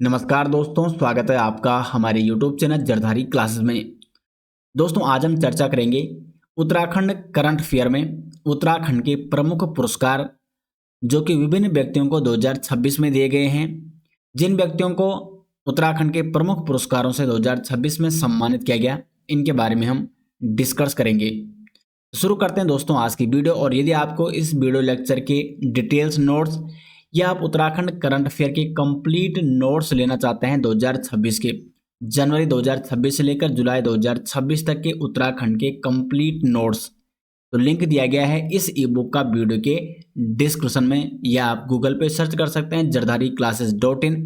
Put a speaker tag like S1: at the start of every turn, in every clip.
S1: नमस्कार दोस्तों, स्वागत है आपका हमारे YouTube चैनल जरधारी क्लासेस में। दोस्तों आज हम चर्चा करेंगे उत्तराखंड करंट अफेयर में उत्तराखंड के प्रमुख पुरस्कार जो कि विभिन्न व्यक्तियों को 2026 में दिए गए हैं। जिन व्यक्तियों को उत्तराखंड के प्रमुख पुरस्कारों से 2026 में सम्मानित किया गया, इनके बारे में हम डिस्कस करेंगे। शुरू करते हैं दोस्तों आज की वीडियो। और यदि आपको इस वीडियो लेक्चर के डिटेल्स नोट्स या आप उत्तराखंड करंट अफेयर के कंप्लीट नोट्स लेना चाहते हैं 2026 के, जनवरी 2026 से लेकर जुलाई 2026 तक के उत्तराखंड के कंप्लीट नोट्स, तो लिंक दिया गया है इस ई बुक का वीडियो के डिस्क्रिप्शन में, या आप गूगल पे सर्च कर सकते हैं jardhariclasses.in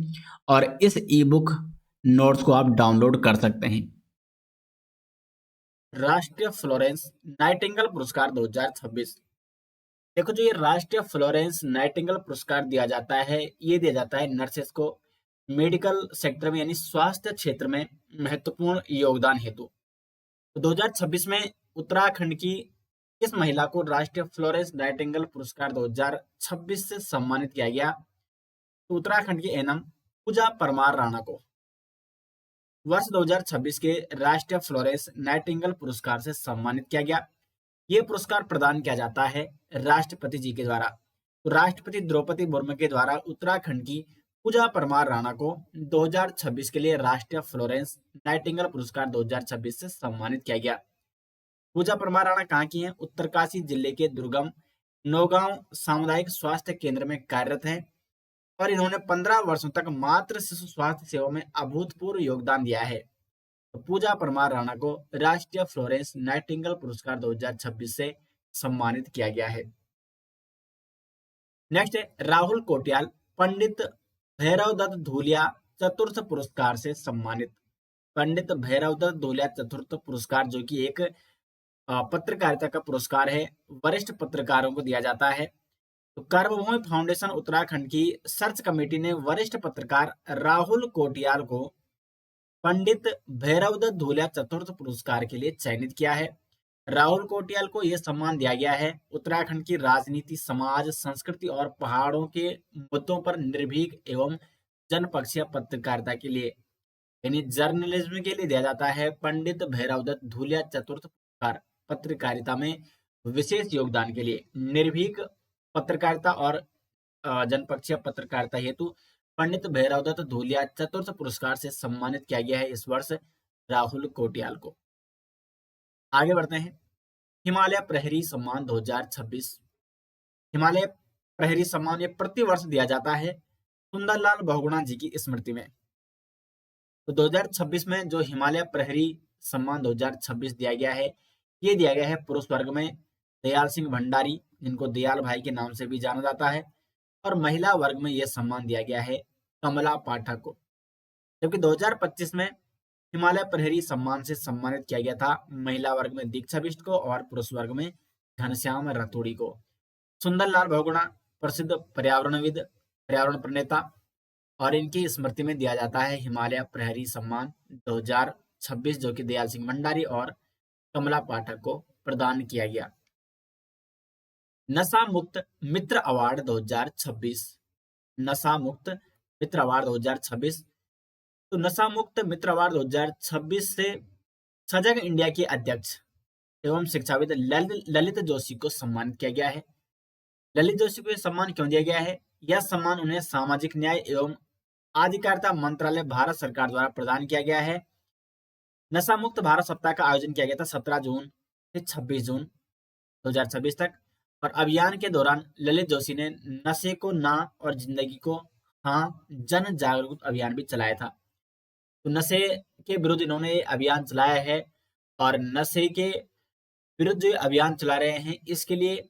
S1: और इस ई बुक नोट्स को आप डाउनलोड कर सकते हैं। राष्ट्रीय फ्लोरेंस नाइटिंगेल पुरस्कार 2026। देखो, जो ये राष्ट्रीय फ्लोरेंस नाइटिंगेल पुरस्कार दिया जाता है, ये दिया जाता है नर्सेस को मेडिकल सेक्टर में यानी स्वास्थ्य क्षेत्र में महत्वपूर्ण योगदान हेतु। तो 2026 में उत्तराखंड की किस महिला को राष्ट्रीय फ्लोरेंस नाइटिंगेल पुरस्कार 2026 से सम्मानित किया गया? तो उत्तराखंड की एनएम पूजा परमार राणा को वर्ष 2026 के राष्ट्रीय फ्लोरेंस नाइटिंगेल पुरस्कार से सम्मानित किया गया। ये पुरस्कार प्रदान किया जाता है राष्ट्रपति जी के द्वारा। तो राष्ट्रपति द्रौपदी मुर्मू के द्वारा उत्तराखंड की पूजा परमार राणा को 2026 के लिए राष्ट्रीय फ्लोरेंस नाइटिंगेल पुरस्कार 2026 से सम्मानित किया गया। पूजा परमार राणा कहाँ की हैं? उत्तरकाशी जिले के दुर्गम नौगांव सामुदायिक स्वास्थ्य केंद्र में कार्यरत हैं और इन्होंने 15 वर्षों तक मातृ शिशु स्वास्थ्य सेवा में अभूतपूर्व योगदान दिया है। तो पूजा परमार राणा को राष्ट्रीय फ्लोरेंस नाइटिंगेल पुरस्कार 2026 से सम्मानित किया गया है। नेक्स्ट है राहुल कोटियाल पंडित भैरव दत्त धूलिया चतुर्थ पुरस्कार से सम्मानित। पंडित भैरव दत्त धूलिया चतुर्थ पुरस्कार जो कि एक पत्रकारिता का पुरस्कार है, वरिष्ठ पत्रकारों को दिया जाता है। तो कर्मभूमि फाउंडेशन उत्तराखंड की सर्च कमेटी ने वरिष्ठ पत्रकार राहुल कोटियाल को पंडित भैरवदत्त धूलिया चतुर्थ पुरस्कार के लिए चयनित किया है। राहुल कोटियाल को यह सम्मान दिया गया है उत्तराखंड की राजनीति, समाज, संस्कृति और पहाड़ों के मुद्दों पर निर्भीक एवं जनपक्षीय पत्रकारिता के लिए, यानी जर्नलिज्म के लिए दिया जाता है पंडित भैरवदत्त धूलिया चतुर्थ पुरस्कार। पत्रकारिता में विशेष योगदान के लिए निर्भीक पत्रकारिता और जनपक्षीय पत्रकारिता हेतु पंडित भैरवदत्त धूलिया चतुर्थ पुरस्कार से सम्मानित किया गया है इस वर्ष राहुल कोटियाल को। आगे बढ़ते हैं। हिमालय प्रहरी सम्मान 2026। हिमालय प्रहरी सम्मान ये प्रतिवर्ष दिया जाता है सुंदरलाल बहुगुणा जी की स्मृति में। तो 2026 में जो हिमालय प्रहरी सम्मान 2026 दिया गया है, ये दिया गया है पुरुष वर्ग में दयाल सिंह भंडारी, जिनको दयाल भाई के नाम से भी जाना जाता है, और महिला वर्ग में यह सम्मान दिया गया है कमला पाठक को। जबकि 2025 में हिमालय प्रहरी सम्मान से सम्मानित किया गया था महिला वर्ग में दीक्षा बिष्ट को और पुरुष वर्ग में घनश्याम रतूड़ी को। सुंदरलाल बहुगुणा प्रसिद्ध पर्यावरणविद, पर्यावरण प्रणेता, और इनकी स्मृति में दिया जाता है हिमालय प्रहरी सम्मान 2026 जो कि दयाल सिंह भंडारी और कमला पाठक को प्रदान किया गया। नशा मुक्त मित्र अवार्ड 2026। नशा मुक्त मित्र अवार्ड 2026। तो नशा मुक्त मित्र अवार्ड 2026 से सजग इंडिया के अध्यक्ष एवं शिक्षाविद ललित जोशी को सम्मानित किया गया है। ललित जोशी को यह सम्मान क्यों दिया गया है? यह सम्मान उन्हें सामाजिक न्याय एवं अधिकारिता मंत्रालय भारत सरकार द्वारा प्रदान किया गया है। नशा मुक्त भारत सप्ताह का आयोजन किया गया था 17 जून से 26 जून 2026 तक, और अभियान के दौरान ललित जोशी ने नशे को ना और जिंदगी को हाँ जन जागरूकता अभियान भी चलाया था। तो नशे के विरुद्ध इन्होंने अभियान चलाया है, और नशे के विरुद्ध जो अभियान चला रहे हैं इसके लिए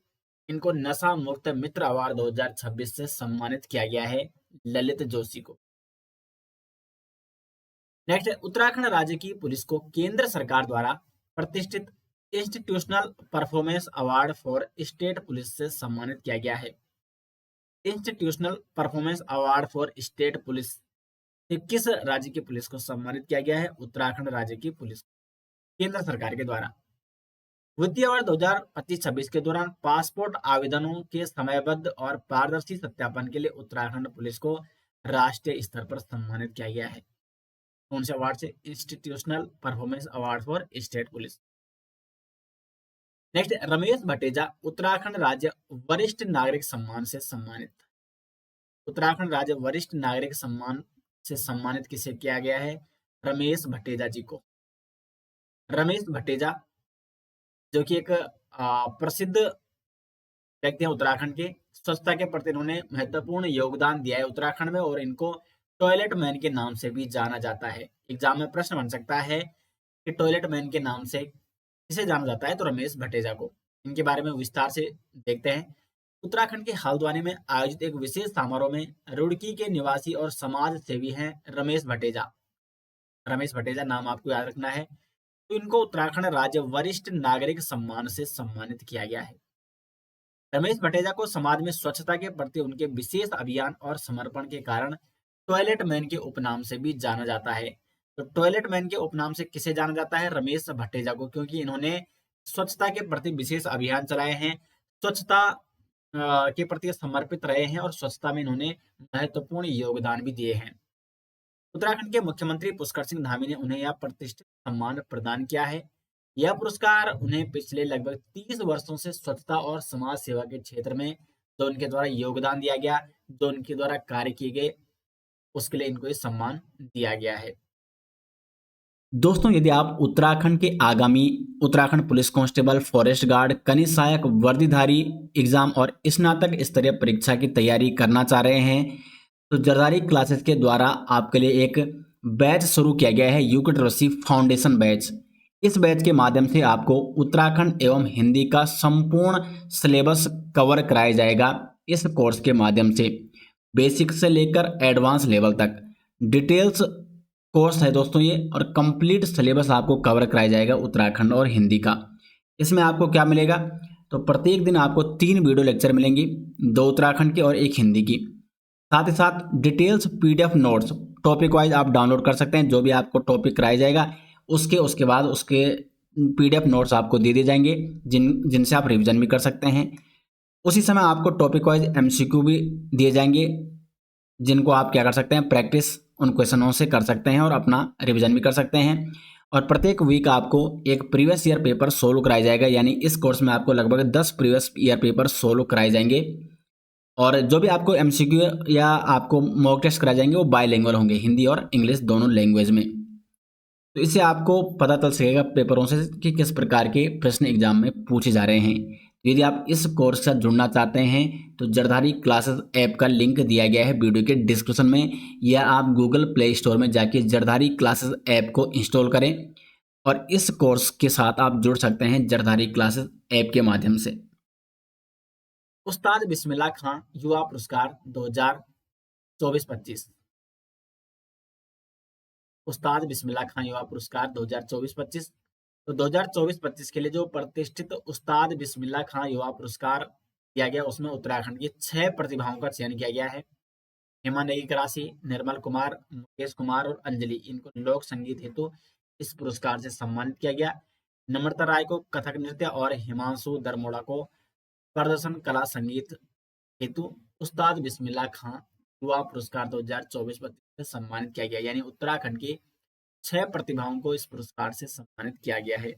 S1: इनको नशा मुक्त मित्र अवार्ड 2026 से सम्मानित किया गया है ललित जोशी को। नेक्स्ट है उत्तराखंड राज्य की पुलिस को केंद्र सरकार द्वारा प्रतिष्ठित institutional performance award for state police से सम्मानित किया गया है। Institutional performance award for state police से किस राज्य की पुलिस को सम्मानित किया गया है? उत्तराखंड राज्य की पुलिस केंद्र सरकार के द्वारा। वित्तीय वर्ष 2025-26 के दौरान पासपोर्ट आवेदनों के समयबद्ध और पारदर्शी सत्यापन के लिए उत्तराखंड पुलिस को राष्ट्रीय स्तर पर सम्मानित किया गया है। कौन से अवार्ड से? Institutional performance award for state police. Next, Ramesh Bhateja Uttarakhand राज्य वरिष्ठ नागरिक सम्मान से सम्मानित। उत्तराखंड राज्य वरिष्ठ नागरिक सम्मान से सम्मानित किसे किया गया है? रमेश भटेजा जी को। रमेश भटेजा जो कि एक प्रसिद्ध व्यक्ति हैं उत्तराखंड के, स्वच्छता के प्रति इन्होंने महत्वपूर्ण योगदान दिया है उत्तराखंड में, और इनको टॉयलेट मैन के नाम से भी जाना जाता है। एग्जाम में प्रश्न बन सकता है कि टॉयलेट मैन के नाम से किसे जाना जाता है, तो रमेश भटेजा को। इनके बारे में विस्तार से देखते हैं। उत्तराखंड के हल्द्वानी में आयोजित एक विशेष समारोह में रुड़की के निवासी और समाज सेवी हैं रमेश भटेजा। रमेश भटेजा नाम आपको याद रखना है। तो इनको उत्तराखंड राज्य वरिष्ठ नागरिक सम्मान से सम्मानित किया गया है। रमेश भटेजा को समाज में स्वच्छता के प्रति उनके विशेष अभियान और समर्पण के कारण टॉयलेट मैन के उपनाम से भी जाना जाता है। तो टॉयलेट मैन के उपनाम से किसे जाना जाता है? रमेश भटेजा को, क्योंकि इन्होंने स्वच्छता के प्रति विशेष अभियान चलाए हैं, स्वच्छता के प्रति समर्पित रहे हैं और स्वच्छता में इन्होंने महत्वपूर्ण योगदान भी दिए हैं। उत्तराखंड के मुख्यमंत्री पुष्कर सिंह धामी ने उन्हें यह प्रतिष्ठित सम्मान प्रदान किया है। यह पुरस्कार उन्हें पिछले लगभग 30 वर्षों से स्वच्छता और समाज सेवा के क्षेत्र में जो उनके द्वारा योगदान दिया गया, जो उनके द्वारा कार्य किए गए, उसके लिए इनको ये सम्मान दिया गया है। दोस्तों, यदि आप उत्तराखंड के आगामी Uttarakhand police constable, forest guard, कनिष्ठ सहायक वर्दीधारी एग्जाम और स्नातक स्तरीय परीक्षा की तैयारी करना चाह रहे हैं, तो जरदारी क्लासेस के द्वारा आपके लिए एक बैच शुरू किया गया है, यूकेट्रोसी फाउंडेशन बैच। इस बैच के माध्यम से आपको उत्तराखंड एवं हिंदी का संपूर्ण सिलेबस कवर कराया जाएगा। इस कोर्स के माध्यम से बेसिक से लेकर एडवांस लेवल तक डिटेल्स कोर्स है दोस्तों ये, और कंप्लीट सिलेबस आपको कवर कराया जाएगा उत्तराखंड और हिंदी का। इसमें आपको क्या मिलेगा? तो प्रत्येक दिन आपको 3 वीडियो लेक्चर मिलेंगी, 2 उत्तराखंड के और 1 हिंदी की। साथ ही साथ details PDF notes topic wise आप डाउनलोड कर सकते हैं। जो भी आपको टॉपिक कराया जाएगा उसके बाद उसके पीडीएफ नोट्स आपको दे दिए जाएंगे, जिनसे आप रिवीजन भी कर सकते हैं। उसी समय आपको टॉपिक वाइज एमसीक्यू भी दिए जाएंगे, जिनको आप क्या कर सकते हैं, प्रैक्टिस उन क्वेश्चनों से कर सकते हैं और अपना रिवीजन भी कर सकते हैं। और प्रत्येक वीक आपको एक प्रीवियस ईयर पेपर सोल्व कराया जाएगा, यानी इस कोर्स में आपको लगभग 10 प्रीवियस ईयर पेपर सोल्व कराए जाएंगे। और जो भी आपको एमसीक्यू या आपको मॉक टेस्ट कराए जाएंगे वो बाइलिंगुअल होंगे, हिंदी और इंग्लिश दोनों लैंग्वेज में। तो इससे आपको पता चल सकेगा पेपरों से कि किस प्रकार के प्रश्न एग्जाम में पूछे जा रहे हैं। यदि आप इस कोर्स से जुड़ना चाहते हैं तो जरदारी क्लासेस ऐप का लिंक दिया गया है वीडियो के डिस्क्रिप्शन में, या आप गूगल प्ले स्टोर में जाके जरदारी क्लासेस ऐप को इंस्टॉल करें और इस कोर्स के साथ आप जुड़ सकते हैं जरदारी क्लासेस ऐप के माध्यम से। उस्ताद बिस्मिल्लाह खां युवा पुरस्कार 2024-25। उस्ताद बिस्मिल्लाह खां युवा पुरस्कार 2024-25। तो 2024-25 के लिए जो प्रतिष्ठित उस्ताद बिस्मिल्लाह खां युवा पुरस्कार दिया गया, उसमें उत्तराखंड की 6 प्रतिभाओं का चयन किया गया है। हेमा नेगी करासी, निर्मल कुमार, मुकेश कुमार और अंजलि, इनको लोक संगीत हेतु इस पुरस्कार से सम्मानित किया गया। नम्रता राय को कथक नृत्य और हिमांशु दरमोड़ा को प्रदर्शन कला संगीत हेतु उस्ताद बिस्मिल्लाह खां युवा पुरस्कार 2024-25 से सम्मानित किया गया, यानी उत्तराखंड की 6 प्रतिभाओं को इस पुरस्कार से सम्मानित किया गया है।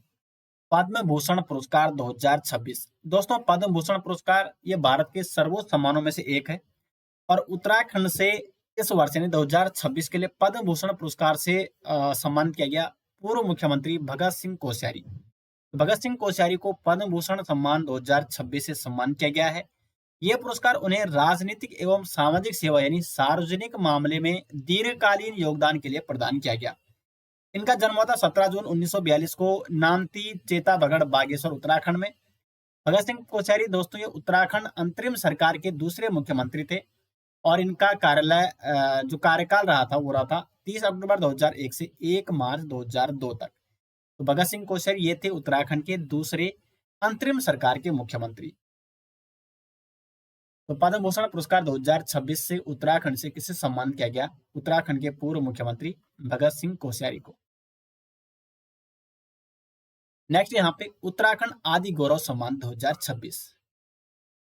S1: पद्म भूषण पुरस्कार 2026। दोस्तों, पद्म भूषण पुरस्कार ये भारत के सर्वोच्च सम्मानों में से एक है और उत्तराखंड से इस वर्ष यानी 2026 के लिए पद्म भूषण पुरस्कार से सम्मानित किया गया पूर्व मुख्यमंत्री भगत सिंह कोश्यारी। भगत सिंह कोश्यारी को पद्म भूषण सम्मान 2026 से सम्मानित किया गया है। यह पुरस्कार उन्हें राजनीतिक एवं सामाजिक सेवा यानी सार्वजनिक मामले में दीर्घकालीन योगदान के लिए प्रदान किया गया। इनका जन्म हुआ था 17 जून 1942 को नामती चेताबगढ़, बागेश्वर, उत्तराखंड में। भगत सिंह कोश्यारी दोस्तों ये उत्तराखंड अंतरिम सरकार के दूसरे मुख्यमंत्री थे और इनका कार्यालय जो कार्यकाल रहा था वो रहा था 30 अक्टूबर 2001 से 1 मार्च 2002 तक। तो भगत सिंह कोश्यारी ये थे उत्तराखंड के दूसरे अंतरिम सरकार के मुख्यमंत्री। तो पद्म भूषण पुरस्कार 2026 से उत्तराखंड से किसे सम्मानित किया गया? उत्तराखंड के पूर्व मुख्यमंत्री भगत सिंह कोश्यारी को। नेक्स्ट यहाँ पे उत्तराखंड आदि गौरव सम्मान 2026।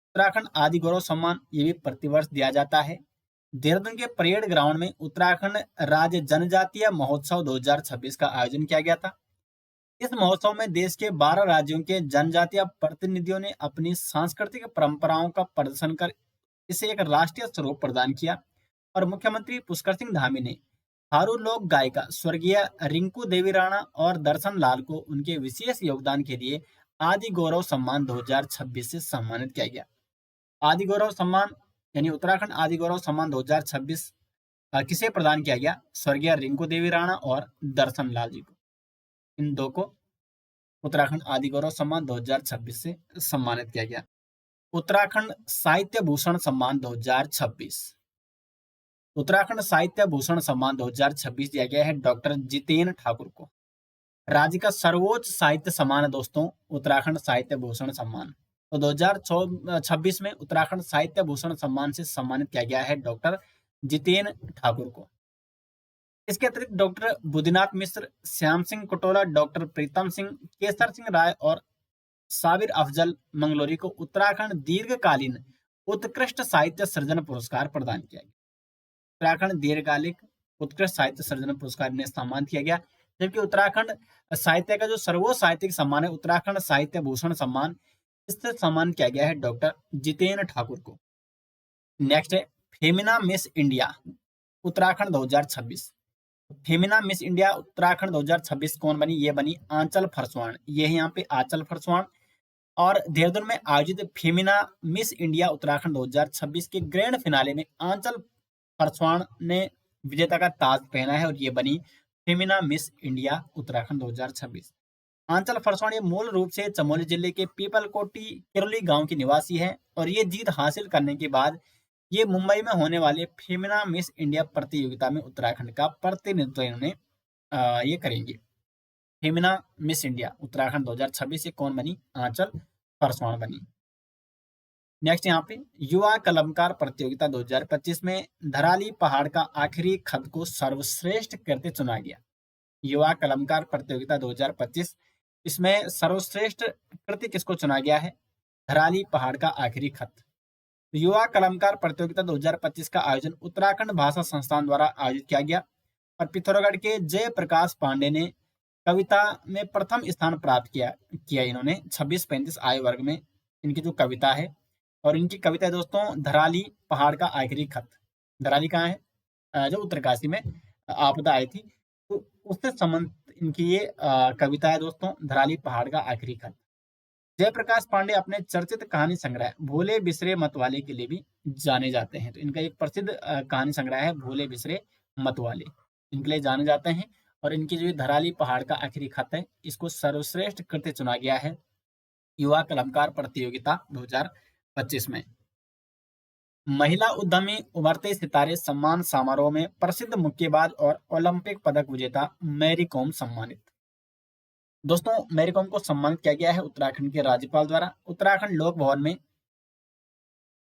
S1: उत्तराखंड आदि गौरव सम्मान ये भी प्रतिवर्ष दिया जाता है। देहरादून के परेड ग्राउंड में उत्तराखंड राज्य जनजातीय महोत्सव 2026 का आयोजन किया गया था। इस महोत्सव में देश के 12 राज्यों के जनजातीय प्रतिनिधियों ने अपनी सांस्कृतिक परंपराओं का प्रदर्शन कर इसे एक राष्ट्रीय स्वरूप प्रदान किया और मुख्यमंत्री पुष्कर सिंह धामी ने थारू लोक गायिका स्वर्गीय रिंकू देवी राणा और दर्शन लाल को उनके विशेष योगदान के लिए आदि गौरव सम्मान 2026 से सम्मानित किया गया। आदि गौरव सम्मान यानी उत्तराखंड आदि गौरव सम्मान 2026 किसे प्रदान किया गया? स्वर्गीय रिंकू देवी राणा और दर्शन लाल जी को, इन दो को उत्तराखंड आदि गौरव सम्मान 2026 से सम्मानित किया गया। उत्तराखंड साहित्य भूषण सम्मान 2026, उत्तराखंड साहित्य भूषण सम्मान 2026 दिया गया है डॉक्टर जितेन ठाकुर को। राज्य का सर्वोच्च साहित्य सम्मान है दोस्तों उत्तराखंड साहित्य भूषण सम्मान। तो 2026 में उत्तराखंड साहित्य भूषण सम्मान से सम्मानित किया गया है डॉक्टर जितेन ठाकुर को। इसके अतिरिक्त डॉक्टर बुद्धिनाथ मिश्र, श्याम सिंह कटोला, डॉक्टर प्रीतम सिंह, केसर सिंह राय और साबिर अफजल मंगलोरी को उत्तराखंड दीर्घकालीन उत्कृष्ट साहित्य सृजन पुरस्कार प्रदान किया गया। उत्तराखंड दीर्घकालिक उत्कृष्ट साहित्य सृजन पुरस्कार में सम्मानित किया गया। जबकि उत्तराखंड साहित्य का जो सर्वोच्च साहित्यिक सम्मान है उत्तराखंड साहित्य भूषण सम्मान, इससे सम्मान किया गया है डॉक्टर जितेन ठाकुर को। नेक्स्ट है Femina miss India Uttarakhand 2026। Femina miss India Uttarakhand 2026 कौन बनी? ये बनी आंचल फरसवाण। ये है यहाँ पे आंचल फरसवाण। और देहरादून में आयोजित फेमिना मिस इंडिया उत्तराखंड 2026 के ग्रैंड फिनाले में आंचल फरसवाण ने विजेता का ताज पहना है और ये बनी फेमिना मिस इंडिया उत्तराखंड 2026। आंचल फरसवाण ये मूल रूप से चमोली जिले के पीपलकोटी किरोली गांव की निवासी है और ये जीत हासिल करने के बाद ये मुंबई में होने वाले फेमिना मिस इंडिया प्रतियोगिता में उत्तराखंड का प्रतिनिधित्व इन्होंने ये करेंगे। फेमिना मिस इंडिया उत्तराखंड 2026 से कौन बनी? आंचल फरसवाण बनी। नेक्स्ट यहाँ पे युवा कलमकार प्रतियोगिता 2025 में धराली पहाड़ का आखिरी खत को सर्वश्रेष्ठ कृति चुना गया। युवा कलमकार प्रतियोगिता 2025, इसमें सर्वश्रेष्ठ कृति किसको चुना गया है? धराली पहाड़ का आखिरी खत। युवा कलमकार प्रतियोगिता 2025 का आयोजन उत्तराखंड भाषा संस्थान द्वारा आयोजित किया गया और पिथौरागढ़ के जय प्रकाश पांडे ने कविता में प्रथम स्थान प्राप्त किया इन्होंने 26-35 आयु वर्ग में इनकी जो कविता है। और इनकी कविता है दोस्तों धराली पहाड़ का आखिरी खत। धराली कहाँ है? जो उत्तरकाशी में आपदा आई थी तो उससे संबंधित इनकी ये कविता है दोस्तों धराली पहाड़ का आखिरी खत। जयप्रकाश पांडे अपने चर्चित कहानी संग्रह भूले बिसरे मतवाले के लिए भी जाने जाते हैं। तो इनका एक प्रसिद्ध कहानी संग्रह है भूले बिसरे मतवाले, इनके लिए जाने जाते हैं। और इनकी जो धराली पहाड़ का आखिरी खत है इसको सर्वश्रेष्ठ कृति चुना गया है युवा कलमकार प्रतियोगिता 2025 में। महिला उद्यमी उभरते सितारे सम्मान समारोह में प्रसिद्ध मुक्केबाज और ओलंपिक पदक विजेता मैरी कॉम सम्मानित। दोस्तों मैरी कॉम को सम्मानित किया गया है उत्तराखंड के राज्यपाल द्वारा। उत्तराखंड लोक भवन में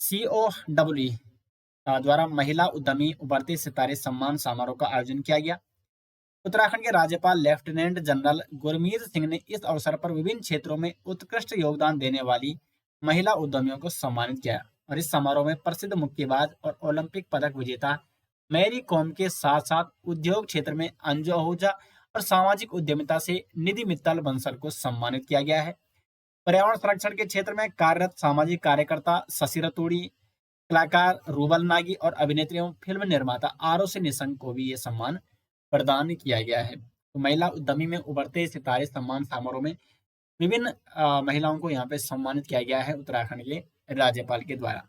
S1: COWE द्वारा महिला उद्यमी उभरते सितारे सम्मान समारोह का आयोजन किया गया। उत्तराखंड के राज्यपाल लेफ्टिनेंट जनरल गुरमीत सिंह ने इस अवसर पर विभिन्न क्षेत्रों में उत्कृष्ट योगदान देने वाली महिला उद्यमियों को सम्मानित किया और इस समारोह में प्रसिद्ध मुक्केबाज और ओलंपिक पदक विजेता मैरी कॉम के साथ साथ उद्योग क्षेत्र में अंजू आहूजा और सामाजिक उद्यमिता से निधि मित्तल बंसल को सम्मानित किया गया है। पर्यावरण संरक्षण के क्षेत्र में कार्यरत सामाजिक कार्यकर्ता शशि रतूड़ी, कलाकार रूबल नागी और अभिनेत्री एवं फिल्म निर्माता आरोसी निशंक को भी ये सम्मान प्रदान किया गया है। तो महिला उद्यमी में उभरते सितारे सम्मान समारोह में विभिन्न महिलाओं को यहाँ पे सम्मानित किया गया है उत्तराखंड के राज्यपाल के द्वारा।